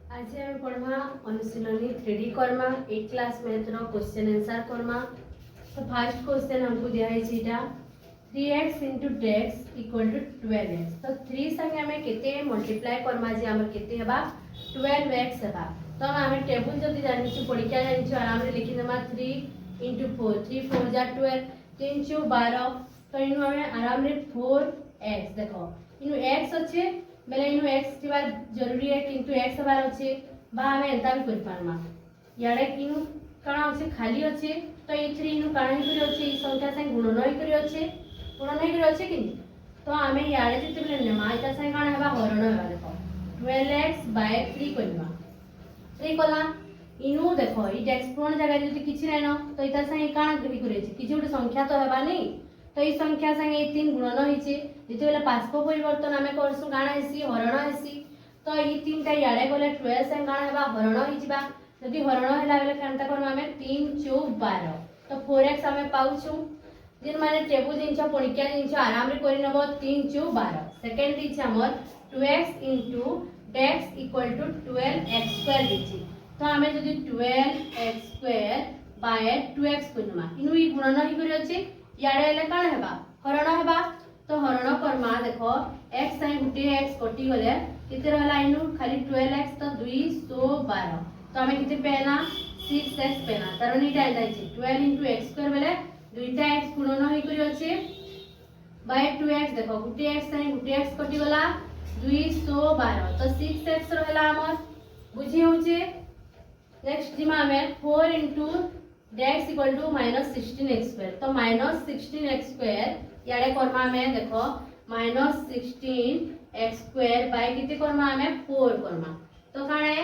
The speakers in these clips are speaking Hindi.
आज हम पढ़मा अनुशीलनी 3D करमा 8 क्लास मैथ रो क्वेश्चन आंसर करमा। तो फर्स्ट क्वेश्चन हमको दिया है सीटा 3x * x = 12x। तो 3 संगे हमें केते मल्टीप्लाई करमा जे हमर केते हेबा 12x हेबा। तो हमें टेबल जदी जानि छु पढ़ी क्या जानि छु आराम रे लिखि देमा 3 * 4 3 4 जा 12 3 * 12। तो इनु हमें आराम रे 4x देखो इनु x अच्छे बेले इनु x थिबा जरूरी है किंतु x बार अच्छे बा हमें एंता भी कर पारमा याडे किनु काना अच्छे खाली अच्छे तो ए 3 इनु काना ही करी अच्छे ई संख्या संग गुणन ही करी अच्छे कि तो हमें याडे जति बेले नेमा इता संग काना हेबा हरण हेबा देखो 12x/3 करबा 3 कला इनु देखो ई एक्सपोनेंट जगह जति किछि नै न तो इता संग काना करी अछि किछि उठे संख्या तो हेबा नै तो ई संख्या संगे ए 3 गुणन होइछे जति बेले पास्को परिवर्तन हमें करसु गाना हेसी हरण हेसी तो ई 3 टा याडे गले 12 संग गाना हेबा हरण होइजिबा जति हरण हैला बेले केनता करम हमें 3 * 12 तो 4x हमें पाउछु जिन माने टेबल जिंचा पणिक्या जिंचा आराम रे करि नबो 3 * 12 सेकंड दिछ हमर 2x * x = 12x² दिछि तो हमें जदि 12x² / 2x करनमा इनु ई गुणन ही करि अछि याडे ले काना हेबा हरण हेबा तो हरण करमा देखो x साइ गुटे x कटि गले किते रहला इनु खाली 12x तो 212 तो हमें किते पेना 6x पेना तार माने इटा जाइछि 12 * x² बेले दुईटा x गुणन होई करि अछि बाय 2x देखो गुटे x साइ गुटे x कटि गला 212 तो 6x रहला हमर बुझी होचे। नेक्स्ट जिमा हमें 4 * x = -16x² तो -16x² याडे करमा में देखो -16x² बाय किते करमा हमें 4 करमा तो काणे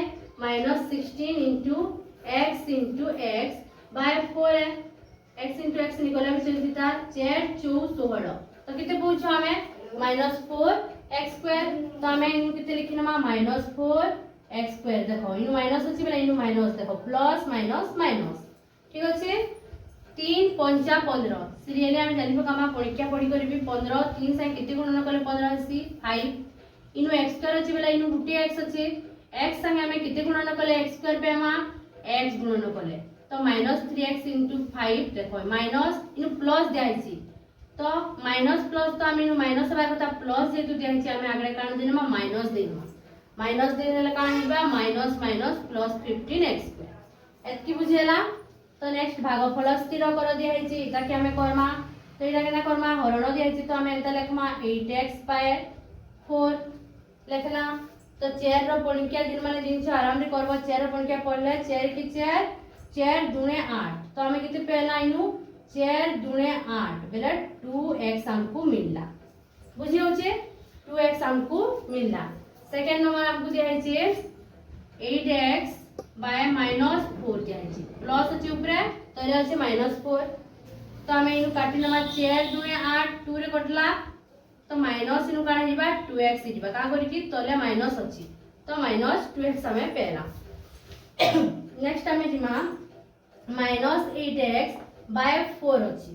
-16 * x * x बाय 4 है x * x निकले में चलता 4 * 4 16 तो किते पूछो हमें -4x² तो हमें इन किते लिखिनमा -4x² देखो इन माइनस अछि बेला इन माइनस देखो प्लस माइनस माइनस ठीक अछि 3 * 5 = 15 सीरियली हम जानि पकामा परीक्षा पढी करबी 15 3 से किते गुणन करले 15 आसी 5 इनु x² अछि बेला इनु गुटे x अछि x संगे हमें किते गुणन करले x² पेमा x गुणन करले तो -3x * 5 देखो माइनस इनु प्लस दियाइछि तो माइनस प्लस तो हम इनु माइनस बा कथा प्लस जेतु दियाइछि हमें आगरे कान देनमा माइनस देनमा माइनस देले कान हिबा माइनस माइनस प्लस 15x² एतकी बुझेला। तो नेक्स्ट भागफल स्थिर कर दियाइछि इता कि हमें करमा तो इटा केना करमा हरण दियाइछि तो हमें एता लेखमा 8x/4 लेखला तो 4 रो पणिक्या जिन माने जिंस आराम रे करबो 4 रो पणिक्या पड़ले 4 की 4 4 दूने 8 तो हमें किते पेला इनु 4 दूने 8 बेले 2x हमको मिलला बुझी होचे 2x हमको मिलला। सेकंड नंबर हमको दियाइछि 8x/-4 दियाइछि प्लस अछि ऊपरे तो रे अछि -4 तो हमें इनु काटि लमा 4 दूने 8 2 रे कटला तो माइनस इनु काना हिबा 2x हिबा का करि कि तले माइनस अछि तो -2x हमें पेला। नेक्स्ट हमें जिमा -8x/4 अछि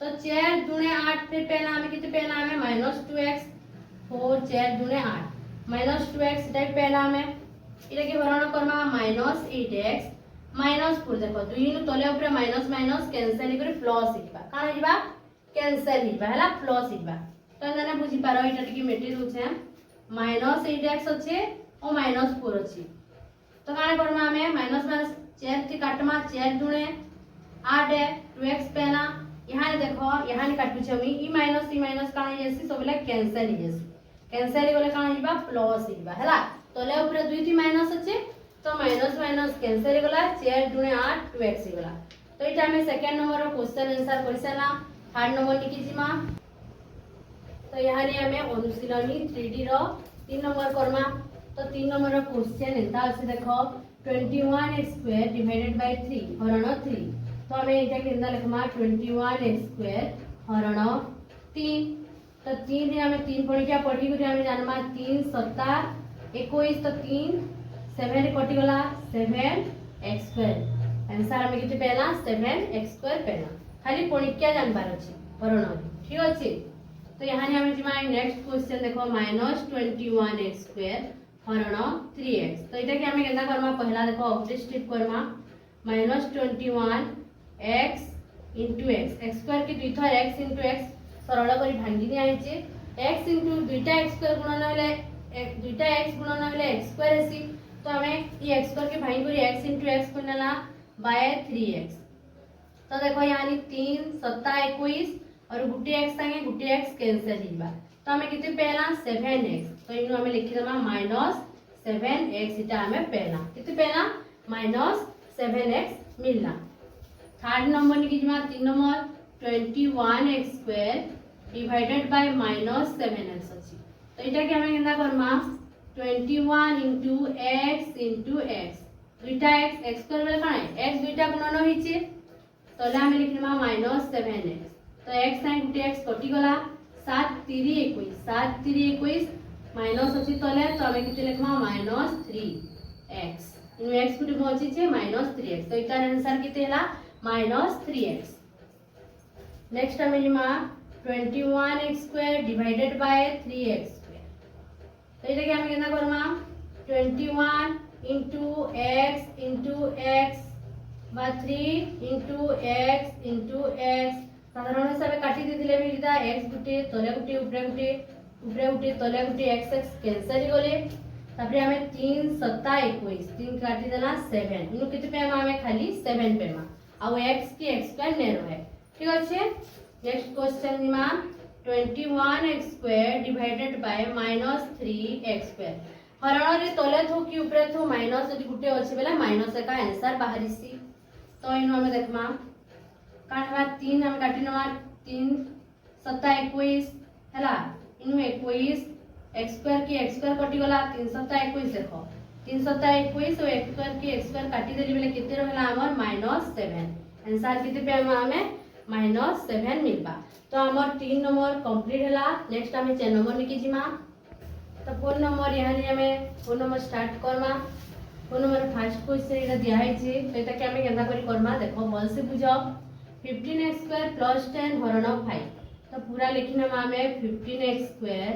तो 4 दूने 8 फिर पेला हमें किते पेला हमें -2x 4 4 दूने 8 -2x टाइप पेला हमें इले के भरण करमा -8x -4 देखो दुई नु तले ऊपर माइनस माइनस कैंसिल करी प्लस हिबा काना हिबा कैंसिल हिबा हला प्लस हिबा तो जाने बुझी पारो इटा टिके मेटी रुछे -8x अच्छे और -4 अच्छी तो काना करमा हमें माइनस माइनस 4 ती काटमा 4 दूने 8 है 2x पेना यहां देखो यहां काटु छमी ई माइनस काना येसी सबले कैंसिल गले काना हिबा प्लस हिबा हला तले ऊपर दुई ती माइनस अच्छे तो माइनस माइनस कैंसिल गला 4 दूने 8 2x गला तो इटा हमें सेकंड नंबर रो क्वेश्चन आंसर करसला। थर्ड नंबर लिखि जिमा तो यहाँ रे हमें अनुशीलनी 3D रो 3 नंबर करमा तो 3 नंबर रो क्वेश्चन एता अछि देखो 21x² / 3 हरण 3 तो हमें इटा केंदा लिखमा 21x² हरण 3 तो 3 रे हमें 3 पढ़िया पढ़ी गुरी हमें जानमा 3 * 7 21 तो 3 7 रे कटि गला 7x² आंसर हमें किते पेला 7x² पेला खाली पणिक्या जानबार अछि हरण ठीक अछि। तो यहाँ हमें जिमा नेक्स्ट क्वेश्चन देखो -21x² हरण 3x तो इटा के हमें केतना करमा पहला देखो object strip Karma -21x into x x square के दुई थर x into x सरल करी भांगी दिया है x into दुईटा x स्क्वायर गुणन होले दुईटा x गुणन होले x स्क्वायर हेसी तो हमें ये x स्क्वायर के भांगी करी x into x करना बाय 3x तो देखो यहाँ 3 7 21 और गुटे x संगे गुटे x कैंसिल हिबा तो हमें कितने पहला 7x तो इनु हमें लिखि दमा -7x इटा हमें पहला कितने पहला -7x मिलना थर्ड नंबर निकि जमा 3 number 21x square divided bye -7x अछि तो इटा के हमें केना करमा 21 into x दुईटा x x स्क्वायर बेले काना x दुईटा गुणन होइचे तो हमें लिखिनमा -7x तो x sin गुटे x कटि गला 7 3 21 7 3 21 माइनस अछि तले तो हमें किते लिखमा -3x इन x गुटे मोछि छे -3x तो इटार आंसर किते हला -3x नेक्स्ट हमें lima 21x square divided bye 3x square तो इटा के हमें केना करमा 21 into x बा 3 into x साधारण हिसाब काटी देथिले भी इटा x गुटे तले गुटे ऊपरे गुटे तले गुटे x कैंसिल गले तापरे हमें 3 7 21 3 काटी देना 7 इनु किते पेमा हमें खाली 7 पेमा आ x की x स्क्वायर ने रहे ठीक अछि next question Nima 21x square divided bye -3x square हरण रे तले थो कि ऊपरे थो माइनस यदि गुटे अछि बेला माइनस का आंसर बाहरिसी तो इनु हमें देखमा काटवा 3 हम काटी नवा 3 7 21 हैला इनु 21 x स्क्वायर की x स्क्वायर कटि गला 3 7 21 देखो 3 7 21 और x स्क्वायर की x स्क्वायर काटी देली बेले केते रहला हमर -7 आंसर केते पे हमें -7 मिलबा तो हमर 3 नंबर कंप्लीट हैला नेक्स्ट हमें 4 नंबर निकि जिमा तो 4 नंबर यहाँ ने हमें 4 number start Karma 4 number first question इटा दिया है जे तो एटा के हमें केनता करी करमा देखो बल से बुझो 15x स्क्वायर प्लस 10 हरण 5 तो पूरा लिखना हमें 15x square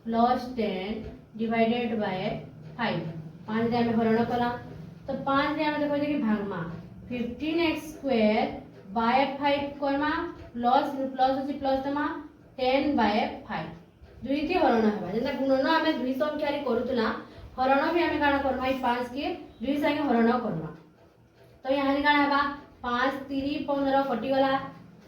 plus 10 divided by 5 5 रे हमें हरण कला तो 5 रे हमें देखो जे भागमा 15x square by 5 Karma plus अछि प्लस दमा 10 बाय 5 दुई थी हरण हेबा जेता गुणन हमें दुई संख्या रे करूतला हरण भी हमें काना करमा 5 के दुई संगे हरण करमा तो यहाँ रे काना हेबा 5 3 15 कटि गला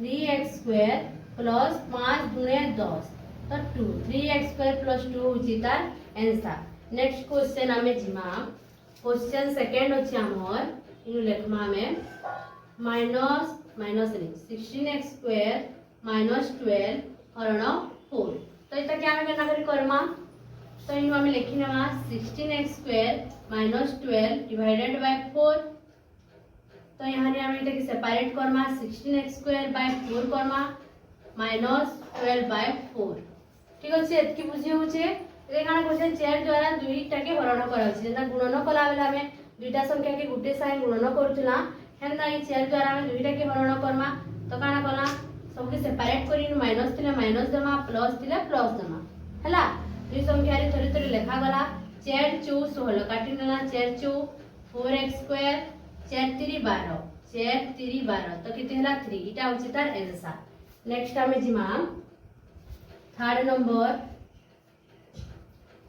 3x स्क्वायर प्लस 5 गुणे 10 तो 2 3x स्क्वायर प्लस 2 होची तार आंसर नेक्स्ट क्वेश्चन हमें जिमा क्वेश्चन सेकंड होची हमर इन लेखमा में -16x स्क्वायर -12 हरण 4 तो इटा क्या हमें करना करी कर्मा तो इनु हमें लिखि नवा 16x स्क्वायर -12 डिवाइडेड बाय 4 तो यहाँ ने हमें इटा के सेपरेट कर्मा 16x स्क्वायर बाय 4 कर्मा -12 बाय 4 ठीक अछि एतकी बुझी होचे ए काना क्वेश्चन चेयर द्वारा दुईटा के हरण करा अछि जेता गुणन कला बेला हमें दुईटा संख्या के गुटे साइ गुणन करथुला हेंदा ई चेयर द्वारा हमें दुईटा के हरण कर्मा तो काना कला सब के सेपरेट करी माइनस थिले माइनस दमा प्लस थिले प्लस दमा हला दुई संख्या रे थोड़ी थोड़ी लिखा गला 4 2 16 काटी नेला 4 2 4x स्क्वायर 4 3 12 4 3 12 तो किते हला 3 इटा होची तार आंसर नेक्स्ट हमें जिमा थर्ड नंबर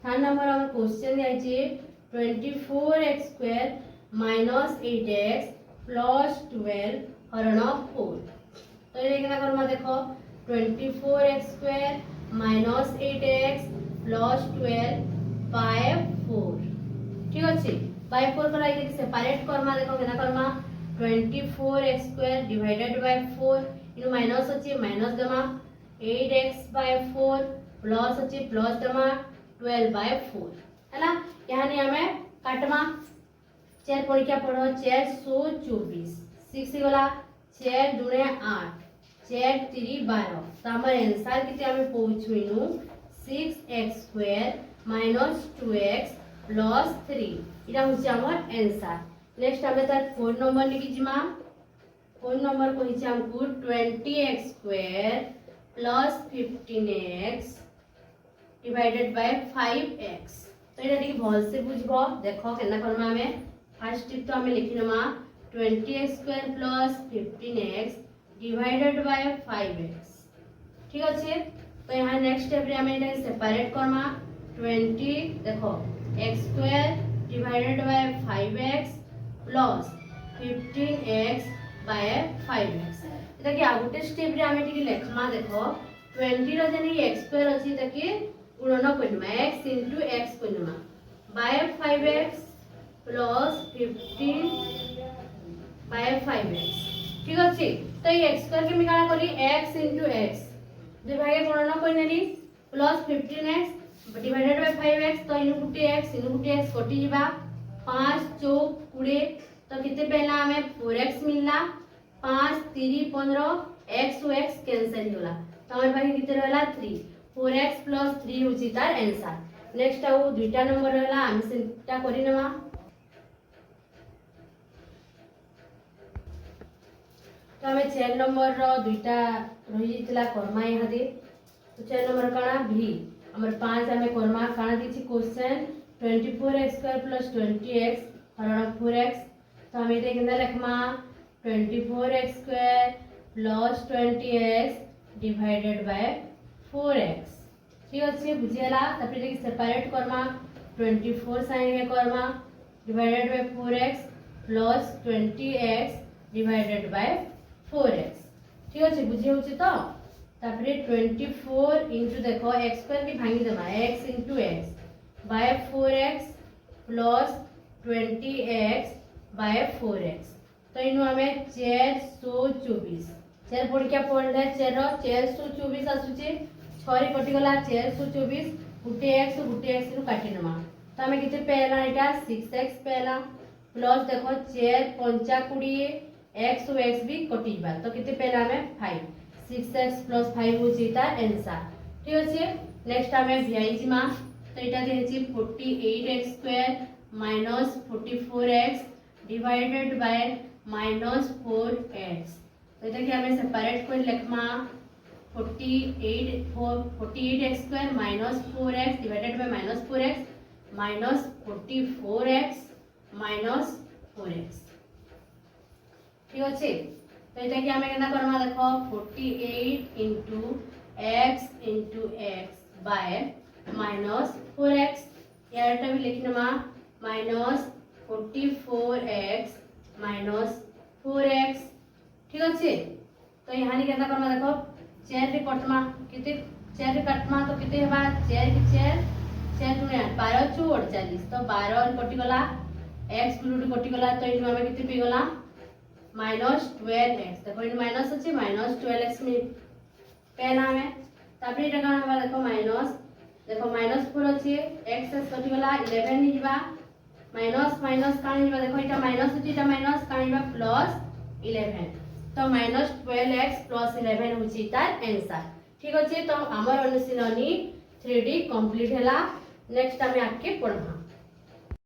हमर क्वेश्चन है जे 24x स्क्वायर -8x प्लस 12 हरण 4 तो ये केना करमा देखो 24x square -8x plus 12 by 4 ठीक अछि बाय 4 करा इके सेपरेट करमा देखो केना Karma 24x square divided bye 4 इनु माइनस अछि माइनस दमा 8x बाय 4 प्लस अछि प्लस दमा 12 बाय 4 हैला यहाँ ने हमें काटमा 4 परीक्षा पढ़ो 4 24 6 गला 4 दुने 8 4 3 12 तो हमर आंसर किते हमें पहुंचुइनु 6x स्क्वायर -2x प्लस 3 इटा होची हमर आंसर नेक्स्ट हमें तार 4 नंबर निकि जिमा 4 नंबर को हिचे हमकु 20x square plus 15x divided by 5x तो ये टिके भल से बुझबो देखो केना करमा हमें फर्स्ट स्टेप तो हमें लिखिनमा 20x square plus 15x divided by 5x ठीक अच्छे। तो यहाँ नेक्स्ट स्टेप रे हमें इटा सेपरेट करमा 20 देखो x square divided by 5x plus 15x by 5x इटा कि आगुटे स्टेप रे हमें टिके लेखमा देखो 20 रो जनी x स्क्वायर अछि ताकि गुणन करनमा x into x करनमा by 5x plus 15 by 5x ठीक अछि। तो ये x स्क्वायर के मिकाना करी x into x दुई भागे गुणन करनेली plus 15x divided by 5x तो इनु गुटी x कटि जिबा 5 चौक 20 तो किते पहला हमें 4x मिलला 5 3 15 x और x कैंसिल होला तो हमर पाखे किते रहला 3 4x plus 3 होची तार आंसर। नेक्स्ट आउ दुईटा नंबर रहला हम सेटा करि नवा तो हमें 4 नंबर रो दुईटा रही जितला कर्मा यहाँ दे तो 4 नंबर काना v हमर 5 हमें कर्मा काना दिछि question 24x square plus 20x हरण 4x तो हमें इते केना लिखमा 24x square plus 20x divided by 4x ठीक अच्छे बुझियला तापर देखि सेपरेट करमा 24 साइन में Karma divided by 4x plus 20x divided by 4x ठीक अच्छे बुझी होची तो तापर 24 इनटू देखो x स्क्वायर की भांगी देमा x into x by 4x plus 20x by 4x तो इनु हमें 424 4 पड़ क्या पड़ले 4 424 आसुचे 6 रे कटि गला 424 गुटे x नु काटि नमा तो हमें किते पहला एटा 6x पहला प्लस देखो 4 5 20 x और x भी कटि बा तो किते पहला हमें 5 6x plus 5 होची तार आंसर ठीक अछि। नेक्स्ट हमें vi जिमा तो एटा देछि 48x square minus 44x divided by -4x तो एटा कि हमें सेपरेट कर लिखमा 48x square minus 4x divided by -4x minus 44x minus 4x ठीक अछि। तो एटा कि हमें केना करमा देखो 48 into x by -4x यारटा भी लिखनमा -44x -4x ठीक अछि। तो यहाँ नि केना करमा देखो 4 रे कटमा किते 4 रे कटमा तो किते हेबा 4 की 4 4 दुने 12 चौ 48 तो 12 कटि गला x गुरुटी कटि गला तो इनु हमें किते पे गला -12x देखो इन माइनस अछि -12x में पहला हमें तापर एटा काना हबा देखो माइनस देखो -4 अछि x कटि गला 11 नि जिबा माइनस माइनस काना जिबा देखो एटा माइनस अछि एटा माइनस काना जिबा प्लस 11 तो -12x plus 11 होची तार आंसर ठीक अछि। तो हमर अनुशीलनी 3D कंप्लीट हैला नेक्स्ट हमें आके पढ़बा।